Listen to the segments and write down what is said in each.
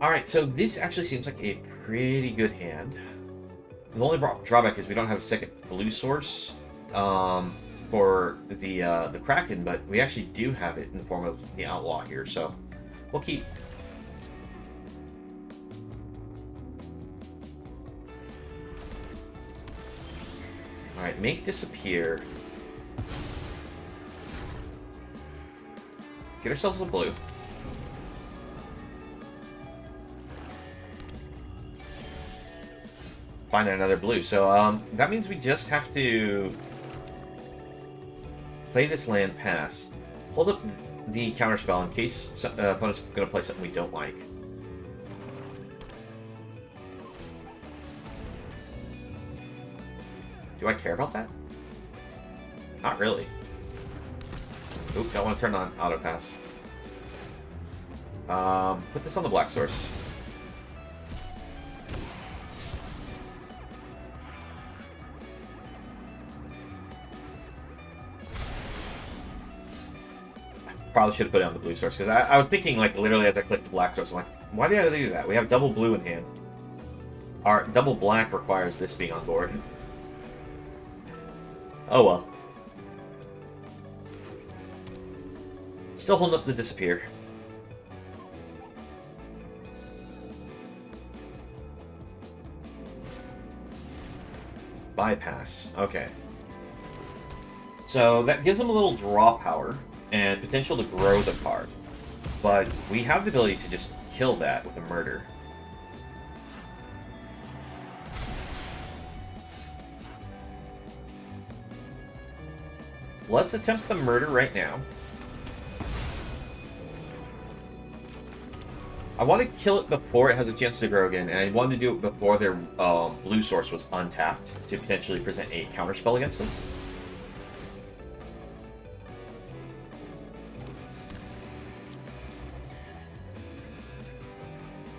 Alright, so this actually seems like a pretty good hand. The only drawback is we don't have a second blue source for the Kraken, but we actually do have it in the form of the Outlaw here, so we'll keep. Alright, make disappear. Get ourselves a blue. Find another blue. So that means we just have to play this land, pass, hold up the counterspell in case opponent's going to play something we don't like. Do I care about that? Not really. Oop, don't want to turn on auto pass. Put this on the black source. Probably should have put it on the blue source, because I was thinking, like, literally as I clicked the black source, I'm like, why did I do that? We have double blue in hand. Our double black requires this being on board. Oh well. Still holding up the disappear. Bypass. Okay. So that gives him a little draw power and potential to grow the card. But we have the ability to just kill that with a murder. Let's attempt the murder right now. I want to kill it before it has a chance to grow again, and I wanted to do it before their blue source was untapped to potentially present a counterspell against us.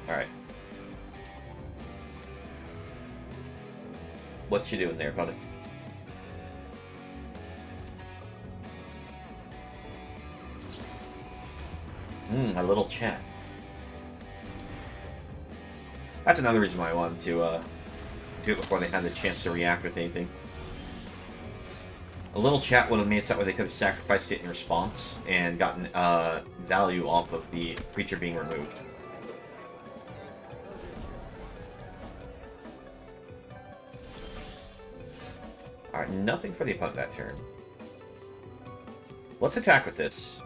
Alright. What you doing there, opponent? A little chat. That's another reason why I wanted to do it before they had the chance to react with anything. A little chat would have made it so where they could have sacrificed it in response and gotten value off of the creature being removed. Alright, nothing for the opponent that turn. Let's attack with this.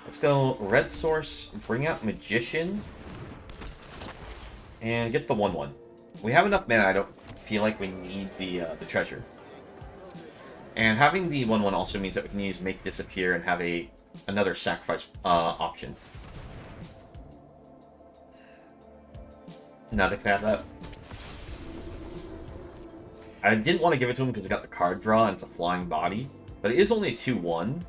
Let's go red source, bring out Magician, and get the 1/1. We have enough mana, I don't feel like we need the treasure. And having the 1/1 also means that we can use Make Disappear and have another sacrifice option. Now they can have that. I didn't want to give it to him because it got the card draw and it's a flying body, but it is only a 2/1.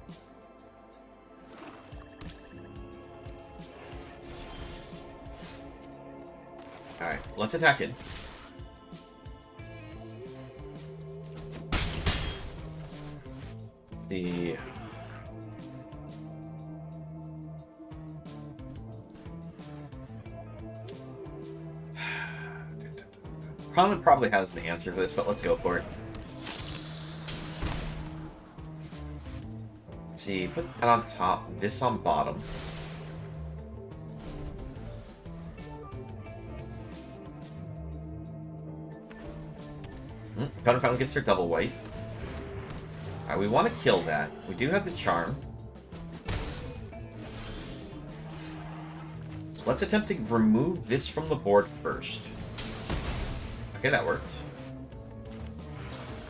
Alright, let's attack it. The... Opponent probably has the answer for this, but let's go for it. Let's see, put that on top, this on bottom. Opponent finally gets their double white. Alright, we want to kill that. We do have the charm. Let's attempt to remove this from the board first. Okay, that worked.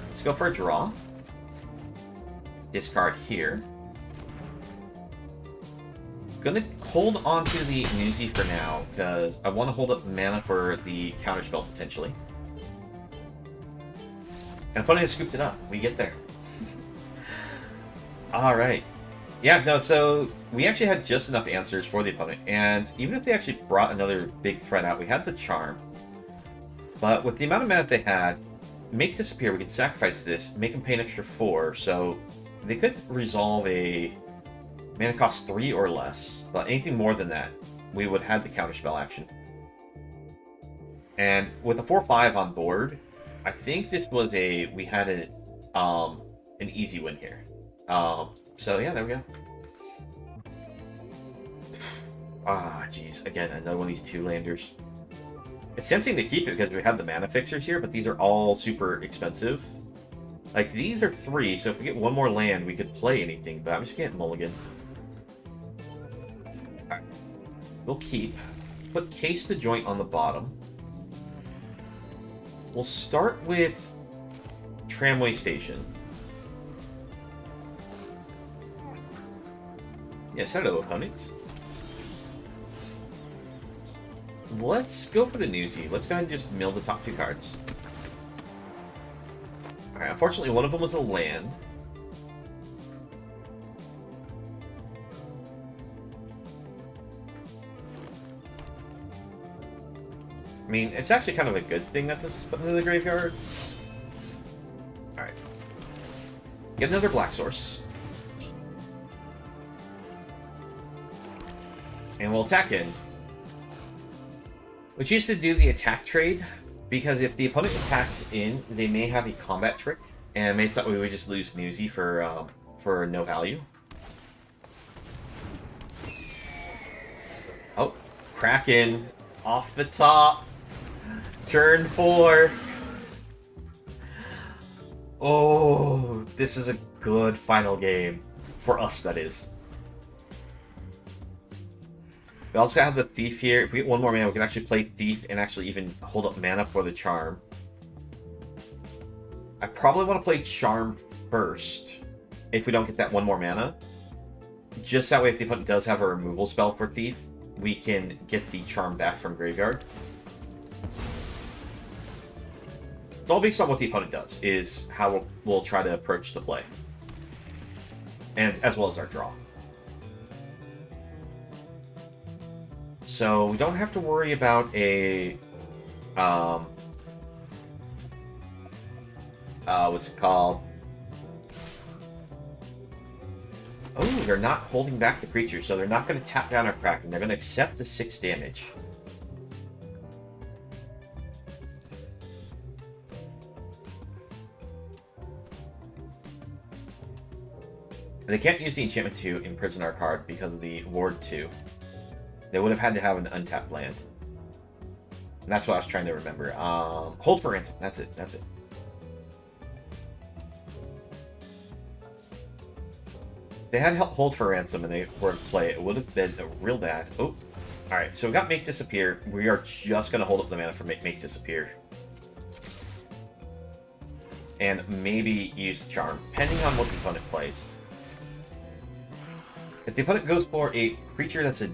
Let's go for a draw. Discard here. Gonna hold on to the Newsy for now, because I want to hold up mana for the counterspell potentially. And opponent has scooped it up. We get there. Alright. Yeah, no, so we actually had just enough answers for the opponent, and even if they actually brought another big threat out, we had the charm. But with the amount of mana they had, make disappear, we could sacrifice this, make them pay an extra 4, so they could resolve a mana cost 3 or less, but anything more than that, we would have the counterspell action. And with a 4/5 on board, I think this was we had an easy win here. So yeah, there we go. Ah, jeez, again, another one of these 2-landers. It's tempting to keep it because we have the mana fixers here, but these are all super expensive. Like, these are 3, so if we get one more land, we could play anything, but I'm just getting mulligan. Alright. We'll keep. Put Case to Joint on the bottom. We'll start with Tramway Station. Yes, hello, opponents. Let's go for the newsy. Let's go ahead and just mill the top 2 cards. Alright, unfortunately, one of them was a land. I mean, it's actually kind of a good thing that this is put into the graveyard. Alright. Get another black source. And we'll attack in. We choose to do the attack trade, because if the opponent attacks in, they may have a combat trick, and maybe thought we would just lose Newsy for no value. Oh, Kraken off the top. Turn 4. Oh, this is a good final game. For us, that is. We also have the Thief here. If we get one more mana, we can actually play Thief and actually even hold up mana for the Charm. I probably want to play Charm first, if we don't get that one more mana. Just that way, if the opponent does have a removal spell for Thief, we can get the Charm back from graveyard. It's all based on what the opponent does, is how we'll try to approach the play. And as well as our draw. So we don't have to worry about a what's it called? Oh, they're not holding back the creature, so they're not going to tap down our Kraken. They're going to accept the 6 damage. They can't use the enchantment to imprison our card because of the Ward 2. They would have had to have an untapped land. And that's what I was trying to remember. Hold for Ransom. That's it. That's it. If they had Hold for Ransom and they were to play, it would have been real bad. Oh, alright. So we got Make Disappear. We are just going to hold up the mana for Make Disappear. And maybe use the Charm, depending on what the opponent plays. If the opponent goes for a creature that's a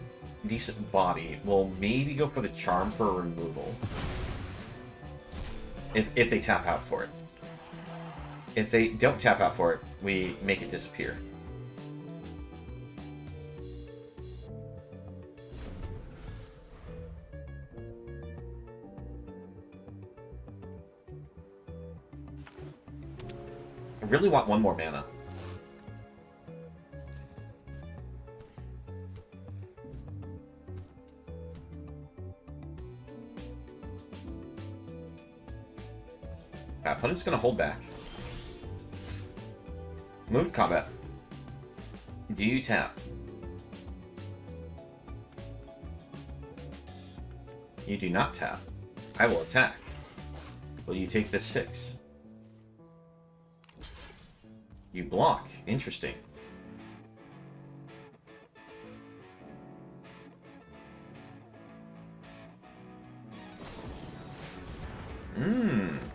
decent body, we'll maybe go for the Charm for removal. If they tap out for it. If they don't tap out for it, we make it disappear. I really want one more mana. Opponent's going to hold back. Moved combat. Do you tap? You do not tap. I will attack. Will you take this 6? You block. Interesting.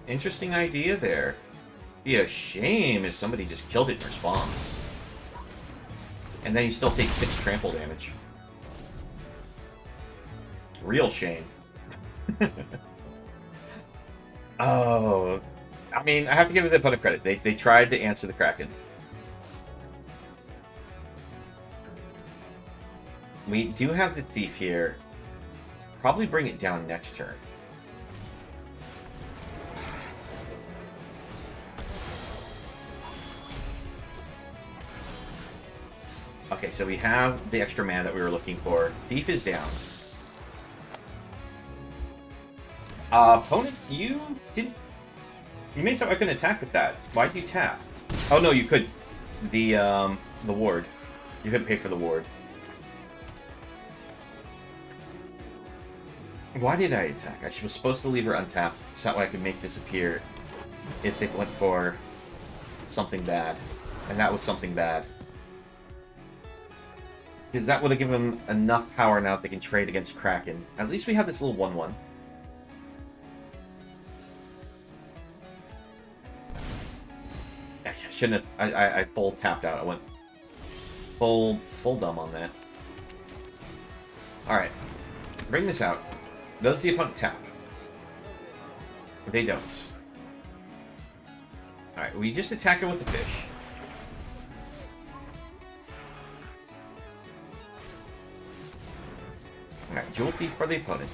Interesting idea there. Be a shame if somebody just killed it in response. And then you still take 6 trample damage. Real shame. Oh, I mean, I have to give the opponent credit. They tried to answer the Kraken. We do have the Thief here. Probably bring it down next turn. Okay, so we have the extra mana that we were looking for. Thief is down. Opponent, you didn't... You made so I couldn't attack with that. Why did you tap? Oh, no, you could. The ward. You couldn't pay for the ward. Why did I attack? I was supposed to leave her untapped. It's not what I could make disappear if they went for something bad. And that was something bad. Because that would have given them enough power now that they can trade against Kraken. At least we have this little 1-1. I shouldn't have... I full tapped out. I went full dumb on that. Alright. Bring this out. Does the opponent tap? They don't. Alright, we just attack it with the fish. Alright, Jewel Thief for the opponent.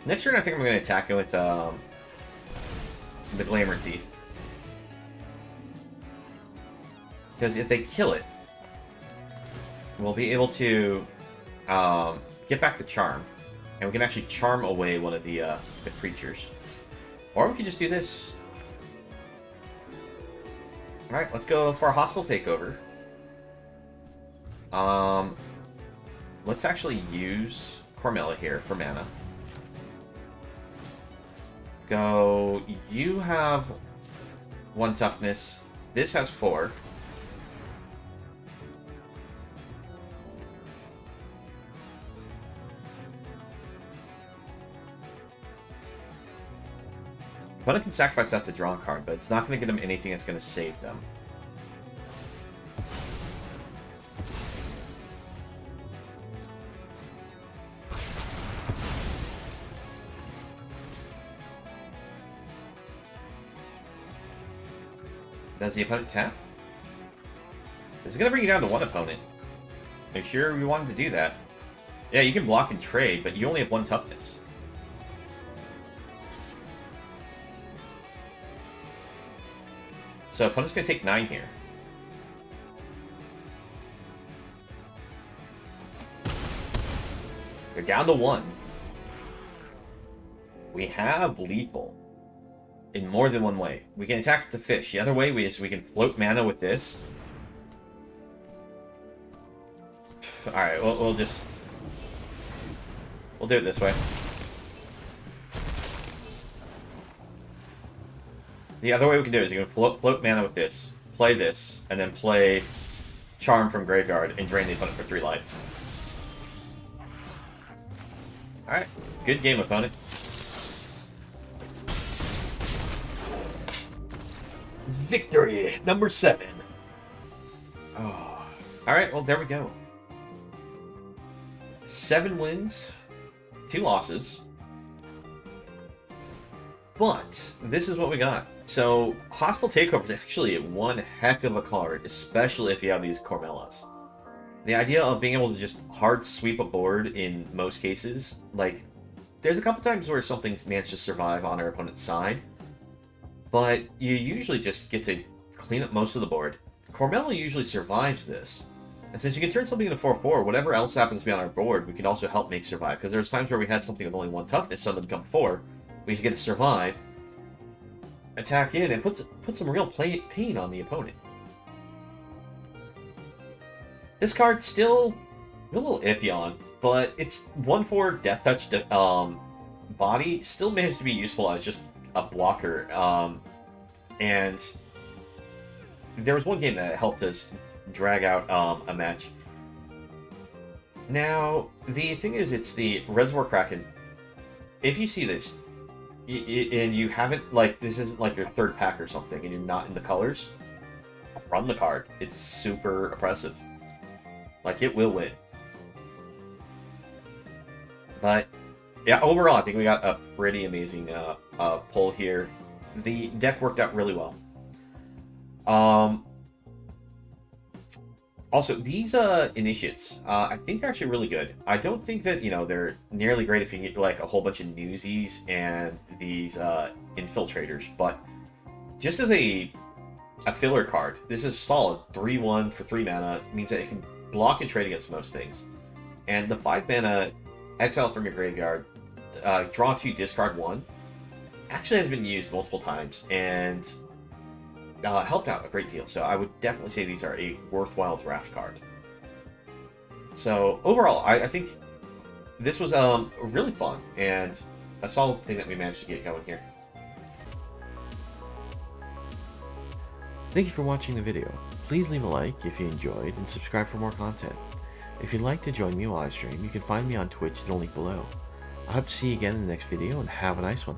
Next turn, I think I'm going to attack it with the Glamour Thief. Because if they kill it, we'll be able to get back the charm. And we can actually charm away one of the creatures. Or we could just do this. Alright, let's go for a Hostile Takeover. Let's actually use Cormela here for mana. Go, you have 1 toughness. This has 4. Opponent can sacrifice that to draw a card, but it's not going to get them anything that's going to save them. Does the opponent tap? This is going to bring you down to 1 opponent. Make sure you wanted to do that. Yeah, you can block and trade, but you only have 1 toughness. So opponent's going to take 9 here. They're down to 1. We have lethal in more than one way. We can attack the fish. The other way is we can float mana with this. Alright, we'll do it this way. The other way we can do it is you can float mana with this, play this, and then play Charm from Graveyard and drain the opponent for 3 life. Alright, good game, opponent. Victory! Number 7. Oh. Alright, well, there we go. 7 wins, 2 losses. But this is what we got. So, Hostile Takeover is actually one heck of a card, especially if you have these Cormelas. The idea of being able to just hard sweep a board in most cases, like, there's a couple times where something's managed to survive on our opponent's side, but you usually just get to clean up most of the board. Cormela usually survives this. And since you can turn something into 4/4, whatever else happens to be on our board, we can also help make survive. Because there's times where we had something with only 1 toughness, suddenly become 4. We get to survive, attack in, and put some real pain on the opponent. This card's still a little iffy on, but it's 1/4 Death Touch body still managed to be useful as just a blocker. And there was one game that helped us drag out a match. Now, the thing is, it's the Reservoir Kraken. If you see this, and you haven't, like, this isn't like your 3rd pack or something, and you're not in the colors, run the card. It's super oppressive. Like, it will win. But, yeah, overall, I think we got a pretty amazing pull here. The deck worked out really well. Also, these initiates, I think they're actually really good. I don't think that, they're nearly great if you get, like, a whole bunch of newsies and these infiltrators, but just as a filler card, this is solid. 3/1 for 3 mana, it means that it can block and trade against most things. And the 5 mana exile from your graveyard, draw 2, discard 1, actually has been used multiple times and helped out a great deal. So I would definitely say these are a worthwhile draft card. So overall, I think this was really fun and a solid thing that we managed to get going here. Thank you for watching the video. Please leave a like if you enjoyed and subscribe for more content. If you'd like to join me while I stream, you can find me on Twitch in the link below. I hope to see you again in the next video and have a nice one.